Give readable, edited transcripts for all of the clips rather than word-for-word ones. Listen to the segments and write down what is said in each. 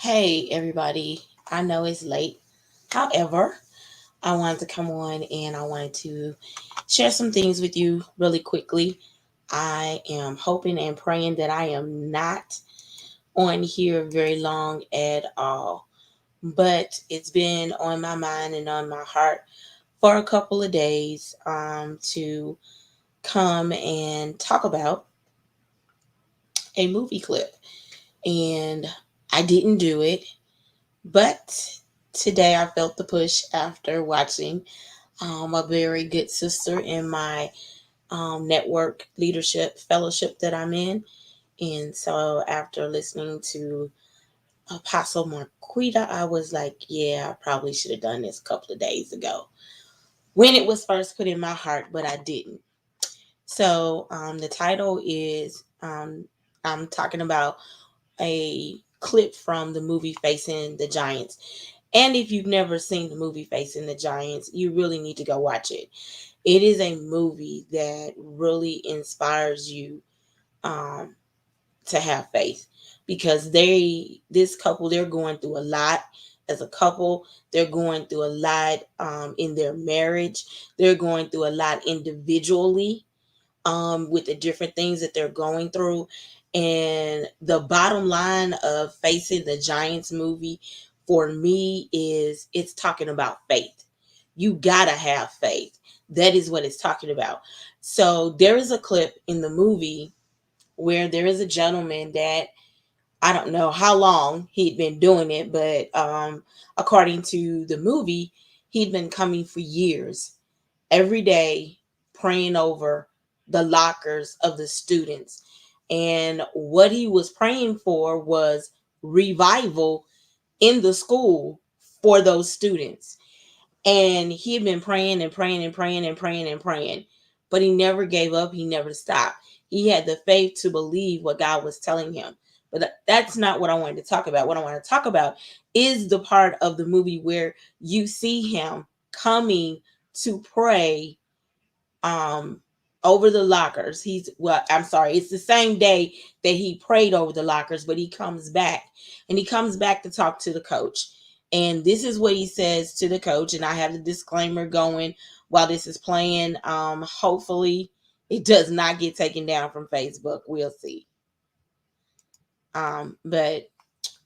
Hey, everybody. I know it's late. However, I wanted to come on and I wanted to share some things with you really quickly. I am hoping and praying that I am not on here very long at all, but it's been on my mind and on my heart for a couple of days to come and talk about a movie clip. And I didn't do it, but today I felt the push after watching a very good sister in my network leadership fellowship that I'm in. And so after listening to Apostle Marquita, I was like, yeah, I probably should have done this a couple of days ago when it was first put in my heart, but I didn't. So the title is I'm talking about a clip from the movie Facing the Giants. And if you've never seen the movie Facing the Giants, you really need to go watch it. It is a movie that really inspires you um, to have faith because this couple, they're going through a lot as a couple. They're going through a lot in their marriage. They're going through a lot individually with the different things that they're going through. And the bottom line of Facing the Giants movie for me is it's talking about faith. You gotta have faith. That is what it's talking about. So there is a clip in the movie where there is a gentleman that I don't know how long he'd been doing it, but according to the movie, he'd been coming for years every day praying over the lockers of the students. And what he was praying for was revival in the school for those students. And he had been praying and praying and praying and praying and praying, but he never gave up. He never stopped. He had the faith to believe what God was telling him. But that's not what I wanted to talk about. What I want to talk about is the part of the movie where you see him coming to pray um over the lockers. I'm sorry, it's the same day that he prayed over the lockers, but he comes back and he comes back to talk to the coach. And this is what he says to the coach, and I have the disclaimer going while this is playing. Hopefully it does not get taken down from Facebook. We'll see. But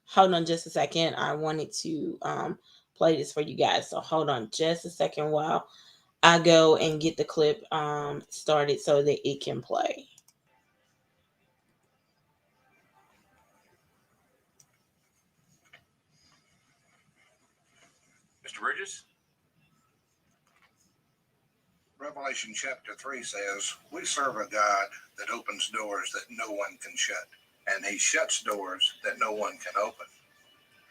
hold on just a second. I wanted to play this for you guys. So hold on just a second while I go and get the clip started so that it can play. Mr. Bridges? Revelation chapter 3 says, we serve a God that opens doors that no one can shut, and he shuts doors that no one can open.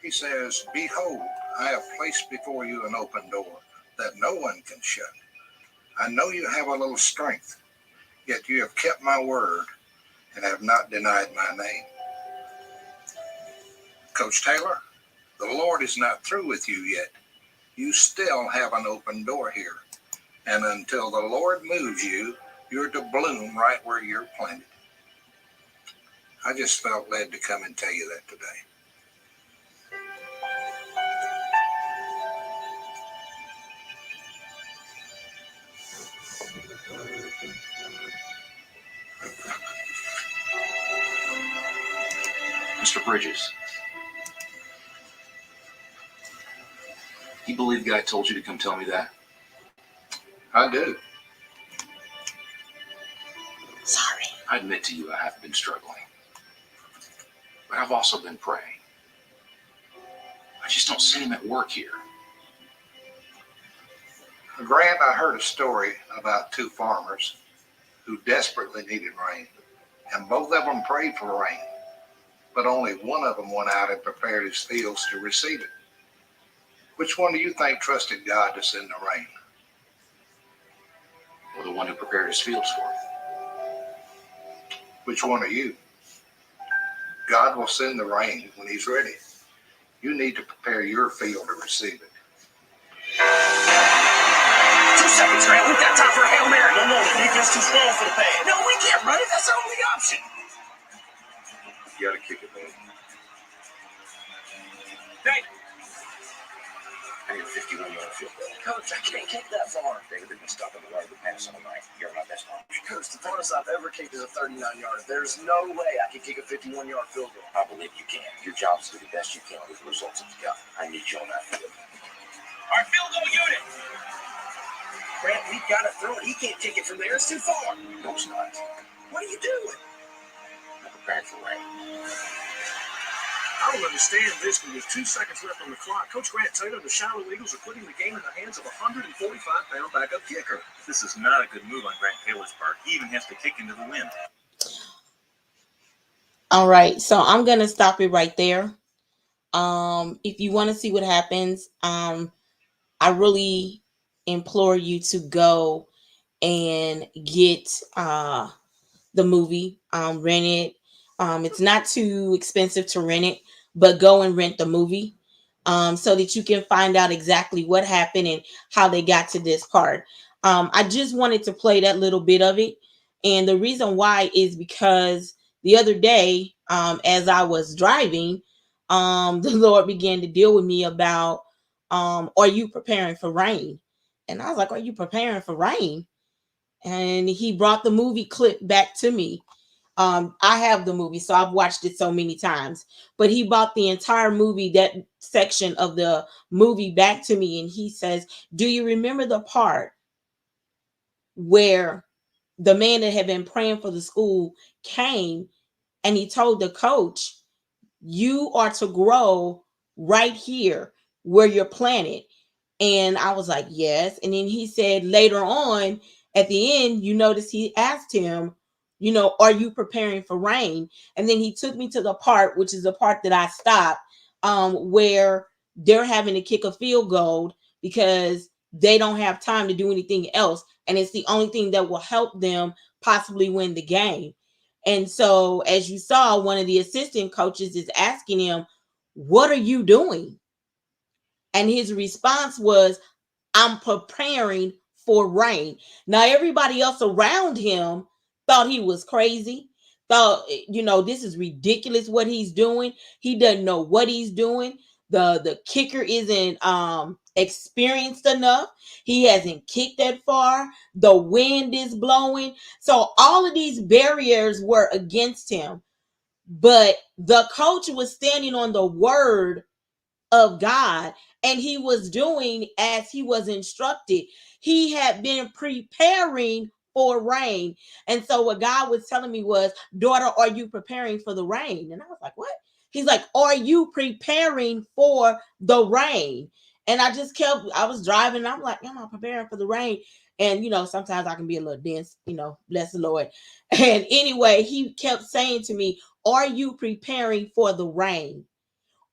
He says, behold, I have placed before you an open door that no one can shut. I know you have a little strength, yet you have kept my word and have not denied my name. Coach Taylor, the Lord is not through with you yet. You still have an open door here. And until the Lord moves you, you're to bloom right where you're planted. I just felt led to come and tell you that today. Mr. Bridges, you believe God told you to come tell me that? I do. Sorry. I admit to you I have been struggling. But I've also been praying. I just don't see him at work here. Grant, I heard a story about two farmers who desperately needed rain. And both of them prayed for rain. But only one of them went out and prepared his fields to receive it. Which one do you think trusted God to send the rain? Or the one who prepared his fields for him? Which one are you? God will send the rain when he's ready. You need to prepare your field to receive it. 2 seconds, Grant. We've got time for a Hail Mary. No, the defense too strong for the pass. No, we can't run it. That's our only option. You gotta kick it, man. Thank you. I need a 51-yard field goal. Coach, I can't kick that far. David, they've been stopping the run of the pass all night. You're my best option. Coach, the farthest I've ever kicked is a 39-yarder. There's no way I can kick a 51-yard field goal. I believe you can. Your job is to do the best you can with the results that you got. I need you on that field. All right, field goal unit. Grant, we've got to throw it. He can't kick it from there. It's too far. No, it's not. What are you doing? I'm preparing for rain. I don't understand this when there's 2 seconds left on the clock. Coach Grant Taylor and the Shiloh Eagles are putting the game in the hands of a 145-pound backup kicker. This is not a good move on Grant Taylor's part. He even has to kick into the wind. All right, so I'm gonna stop it right there. If you want to see what happens, I really implore you to go and get the movie, rent it. It's not too expensive to rent it, but go and rent the movie so that you can find out exactly what happened and how they got to this part. I just wanted to play that little bit of it. And the reason why is because the other day, as I was driving, the Lord began to deal with me about, are you preparing for rain? And I was like, are you preparing for rain? And he brought the movie clip back to me. I have the movie, so I've watched it so many times, but he brought the entire movie, that section of the movie, back to me. And he says, do you remember the part where the man that had been praying for the school came and he told the coach, you are to grow right here where you're planted? And I was like, yes. And then he said later on at the end, you notice he asked him, are you preparing for rain? And then he took me to the part, which is the part that I stopped, where they're having to kick a field goal because they don't have time to do anything else. And it's the only thing that will help them possibly win the game. And so, as you saw, one of the assistant coaches is asking him, what are you doing? And his response was, I'm preparing for rain. Now, everybody else around him thought he was crazy, thought, this is ridiculous what he's doing. He doesn't know what he's doing. The kicker isn't experienced enough. He hasn't kicked that far. The wind is blowing. So all of these barriers were against him. But the coach was standing on the word of God, and he was doing as he was instructed. He had been preparing for rain. And so what God was telling me was, daughter, are you preparing for the rain? And I was like, what? He's like, are you preparing for the rain? And I was driving, and I'm like, am I preparing for the rain? And, sometimes I can be a little dense, bless the Lord. And anyway, he kept saying to me, are you preparing for the rain?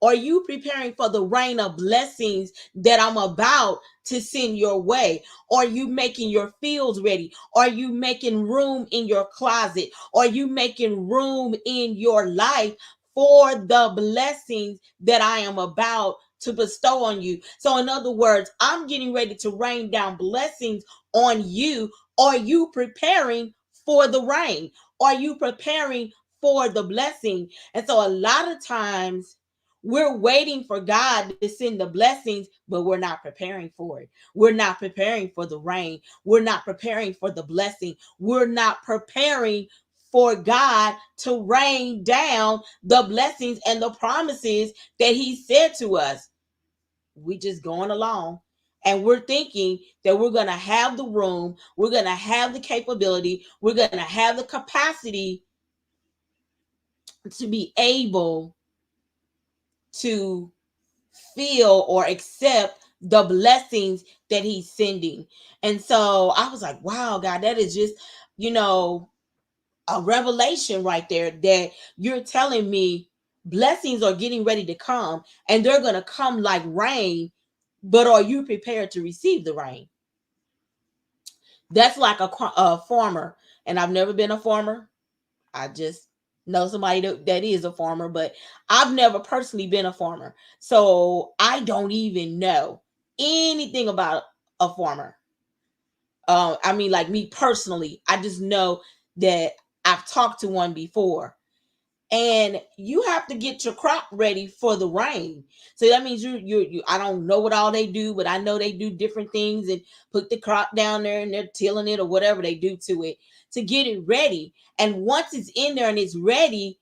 Are you preparing for the rain of blessings that I'm about to send your way? Are you making your fields ready? Are you making room in your closet? Are you making room in your life for the blessings that I am about to bestow on you? So in other words, I'm getting ready to rain down blessings on you. Are you preparing for the rain? Are you preparing for the blessing? And so a lot of times, we're waiting for God to send the blessings, but we're not preparing for it. We're not preparing for the rain. We're not preparing for the blessing. We're not preparing for God to rain down the blessings and the promises that he said to us. We just going along, and we're thinking that we're going to have the room, we're going to have the capability, we're going to have the capacity to be able to feel or accept the blessings that he's sending. And so I was like, wow, God, that is just, a revelation right there, that you're telling me blessings are getting ready to come, and they're going to come like rain, but are you prepared to receive the rain? That's like a farmer, and I've never been a farmer. I just know somebody that is a farmer, but I've never personally been a farmer. So I don't even know anything about a farmer. I mean, like me personally, I just know that I've talked to one before. and you have to get your crop ready for the rain. So that means you I don't know what all they do, but I know they do different things and put the crop down there and they're tilling it or whatever they do to it to get it ready. And once it's in there and it's ready,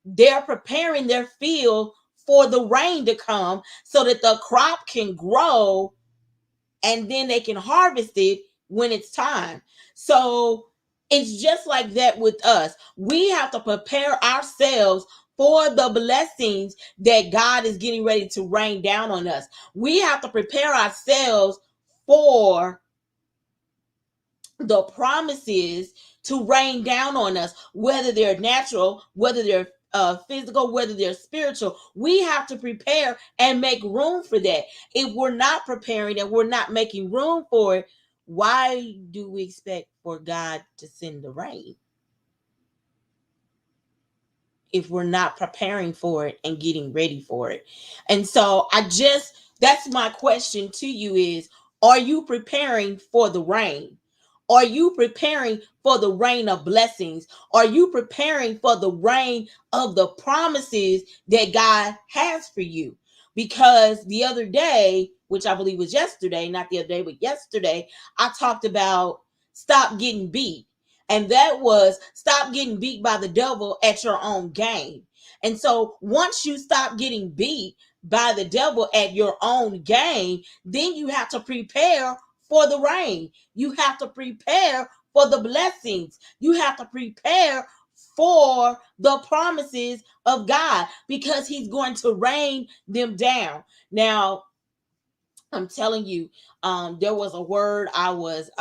they're preparing their field for the rain to come so that the crop can grow and then they can harvest it when it's time. So it's just like that with us. We have to prepare ourselves for the blessings that God is getting ready to rain down on us. We have to prepare ourselves for the promises to rain down on us, whether they're natural, whether they're physical, whether they're spiritual. We have to prepare and make room for that. If we're not preparing and we're not making room for it, why do we expect for God to send the rain if we're not preparing for it and getting ready for it? And so that's my question to you is, are you preparing for the rain? Are you preparing for the rain of blessings? Are you preparing for the rain of the promises that God has for you? Because the other day, which I believe was yesterday, not the other day, but yesterday, I talked about stop getting beat. And that was stop getting beat by the devil at your own game. And so once you stop getting beat by the devil at your own game, then you have to prepare for the rain. You have to prepare for the blessings. You have to prepare for the promises of God because he's going to rain them down. Now, I'm telling you, there was a word I was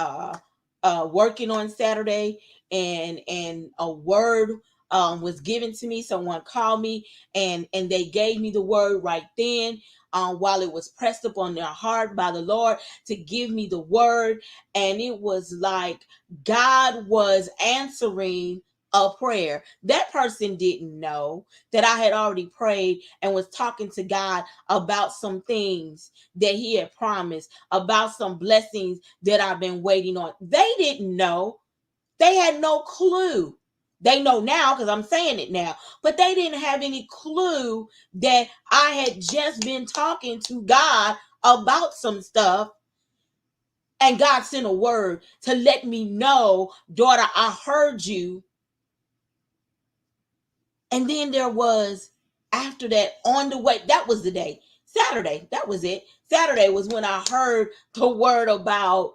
working on Saturday, and a word was given to me. Someone called me, and they gave me the word right then. While it was pressed upon their heart by the Lord to give me the word, and it was like God was answering a prayer. That person didn't know that I had already prayed and was talking to God about some things that he had promised, about some blessings that I've been waiting on. They didn't know. They had no clue. They know now because I'm saying it now, but they didn't have any clue that I had just been talking to God about some stuff. And God sent a word to let me know, daughter, I heard you. And then there was, after that, on the way, that was the day, Saturday, that was it. Saturday was when I heard the word about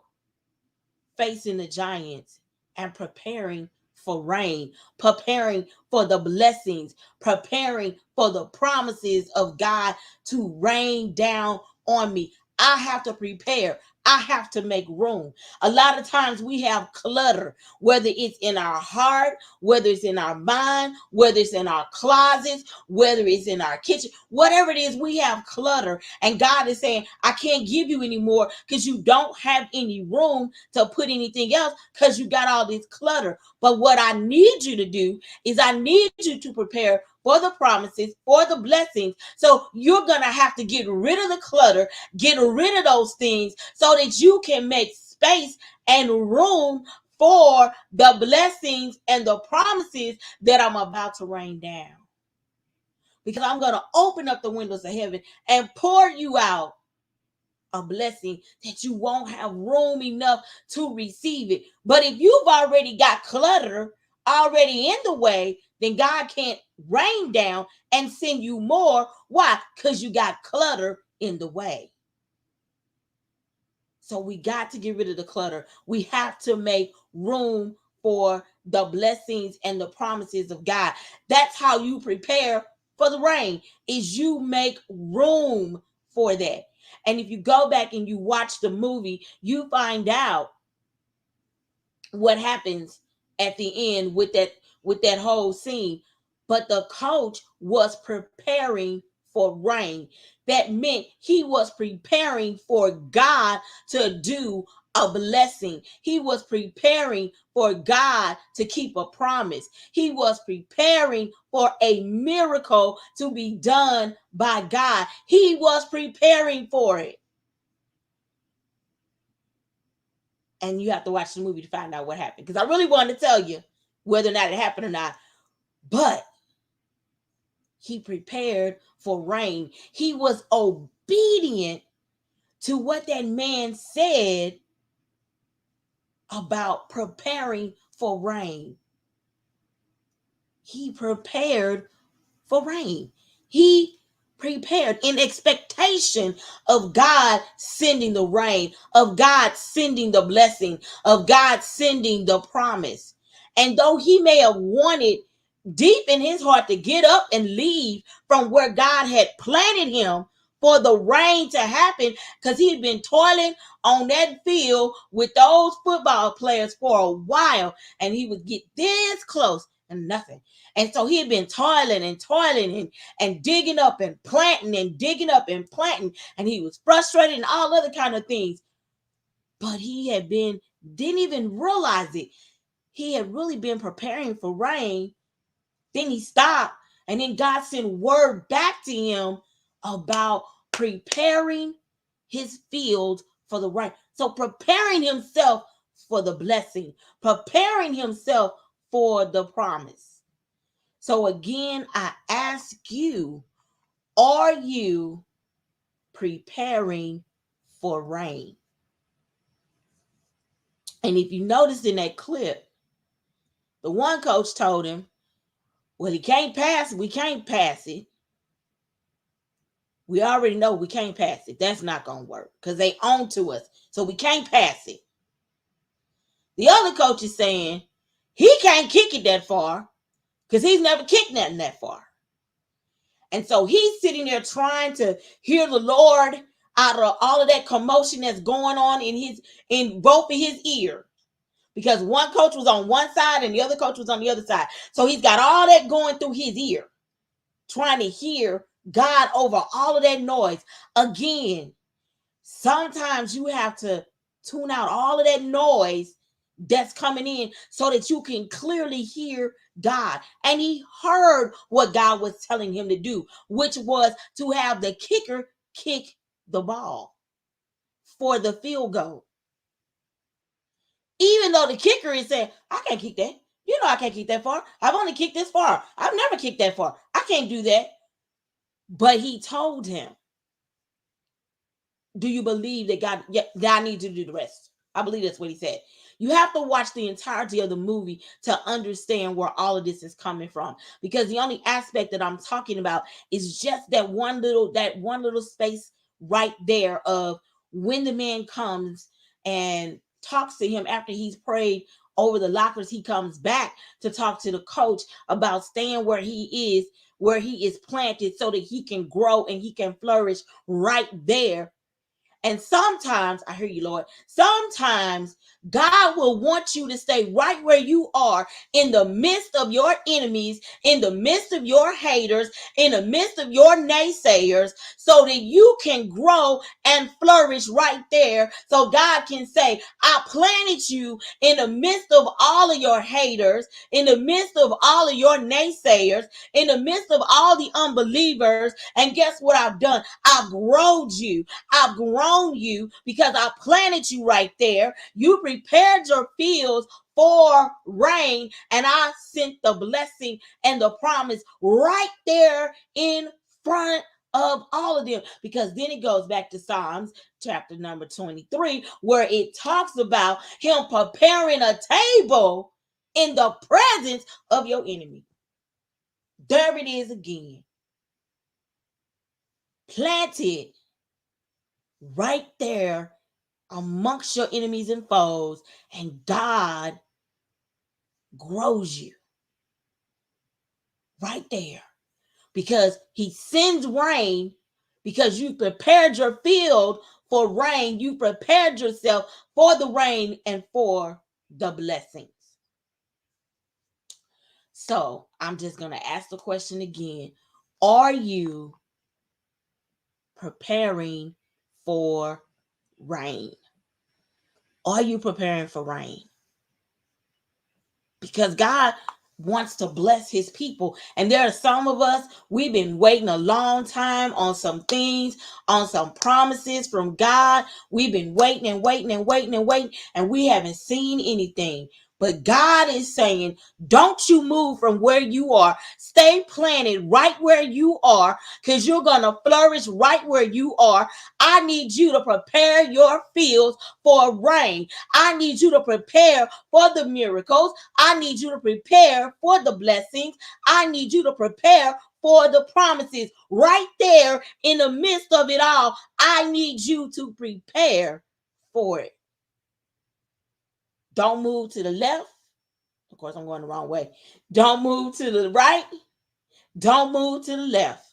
facing the giants and preparing for rain, preparing for the blessings, preparing for the promises of God to rain down on me. I have to prepare. I have to make room. A lot of times we have clutter, whether it's in our heart, whether it's in our mind, whether it's in our closets, whether it's in our kitchen, whatever it is, we have clutter. And God is saying, I can't give you any more because you don't have any room to put anything else because you got all this clutter. But what I need you to do is I need you to prepare for the promises, for the blessings. So you're going to have to get rid of the clutter, get rid of those things so that you can make space and room for the blessings and the promises that I'm about to rain down. Because I'm going to open up the windows of heaven and pour you out a blessing that you won't have room enough to receive it. But if you've already got clutter already in the way, then God can't rain down and send you more. Why? Because you got clutter in the way. So we got to get rid of the clutter. We have to make room for the blessings and the promises of God. That's how you prepare for the rain, is you make room for that. And if you go back and you watch the movie, you find out what happens at the end with that whole scene. But the coach was preparing for rain. That meant he was preparing for God to do a blessing. He was preparing for God to keep a promise. He was preparing for a miracle to be done by God. He was preparing for it. And you have to watch the movie to find out what happened. Because I really wanted to tell you whether or not it happened or not. But he prepared for rain. He was obedient to what that man said about preparing for rain. He prepared for rain. He prepared in expectation of God sending the rain, of God sending the blessing, of God sending the promise. And though he may have wanted deep in his heart to get up and leave from where God had planted him for the rain to happen, because he had been toiling on that field with those football players for a while, and he would get this close and nothing. And so he had been toiling and digging up and planting and digging up and planting, and he was frustrated and all other kind of things. But he didn't even realize it. He had really been preparing for rain. Then he stopped, and then God sent word back to him about preparing his field for the rain. So preparing himself for the blessing, preparing himself for the promise. So again, I ask you, are you preparing for rain? And if you noticed in that clip, the one coach told him, well, he can't pass it. We can't pass it. We already know we can't pass it. That's not going to work because they own to us. So we can't pass it. The other coach is saying he can't kick it that far because he's never kicked nothing that far. And so he's sitting there trying to hear the Lord out of all of that commotion that's going on in both of his ears. Because one coach was on one side and the other coach was on the other side. So he's got all that going through his ear, trying to hear God over all of that noise. Again, sometimes you have to tune out all of that noise that's coming in so that you can clearly hear God. And he heard what God was telling him to do, which was to have the kicker kick the ball for the field goal. Even though the kicker is saying, I can't kick that. You know I can't kick that far. I've only kicked this far. I've never kicked that far. I can't do that. But he told him, do you believe that God needs you to do the rest? I believe that's what he said. You have to watch the entirety of the movie to understand where all of this is coming from. Because the only aspect that I'm talking about is just that one little space right there of when the man comes and talks to him after he's prayed over the lockers. He comes back to talk to the coach about staying where he is planted so that he can grow and he can flourish right there. And sometimes, I hear you, Lord, sometimes God will want you to stay right where you are in the midst of your enemies, in the midst of your haters, in the midst of your naysayers, so that you can grow and flourish right there. So God can say, I planted you in the midst of all of your haters, in the midst of all of your naysayers, in the midst of all the unbelievers. And guess what I've done? I've grown you. I've grown you because I planted you right there. You prepared your fields for rain, and I sent the blessing and the promise right there in front of all of them. Because then it goes back to Psalms chapter number 23, where it talks about him preparing a table in the presence of your enemy. There it is again. Planted right there amongst your enemies and foes, and God grows you right there because he sends rain because you prepared your field for rain. You prepared yourself for the rain and for the blessings. So I'm just going to ask the question again. Are you preparing for rain? Are you preparing for rain? Because God wants to bless his people. And there are some of us, we've been waiting a long time on some things, on some promises from God. We've been waiting, and we haven't seen anything. But God is saying, don't you move from where you are. Stay planted right where you are, because you're going to flourish right where you are. I need you to prepare your fields for rain. I need you to prepare for the miracles. I need you to prepare for the blessings. I need you to prepare for the promises. Right there in the midst of it all, I need you to prepare for it. Don't move to the left. Of course, I'm going the wrong way. Don't move to the right. Don't move to the left.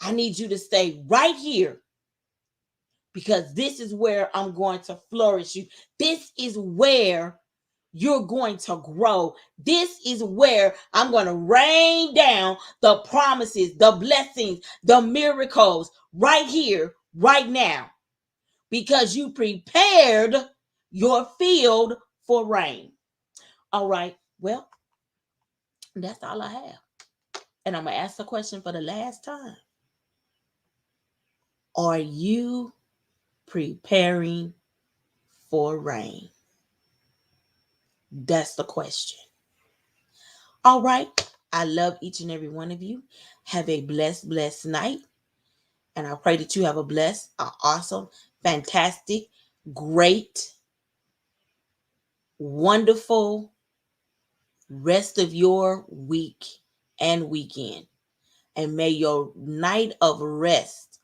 I need you to stay right here, because this is where I'm going to flourish you. This is where you're going to grow. This is where I'm going to rain down the promises, the blessings, the miracles right here, right now, because you prepared your field for rain. All right. Well, that's all I have. And I'm going to ask the question for the last time. Are you preparing for rain? That's the question. All right. I love each and every one of you. Have a blessed, blessed night. And I pray that you have a blessed, awesome, fantastic, great, wonderful rest of your week and weekend. And may your night of rest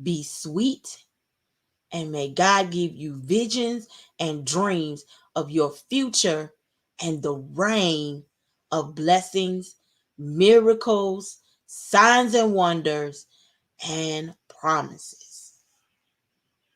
be sweet. And may God give you visions and dreams of your future and the rain of blessings, miracles, signs and wonders, and promises.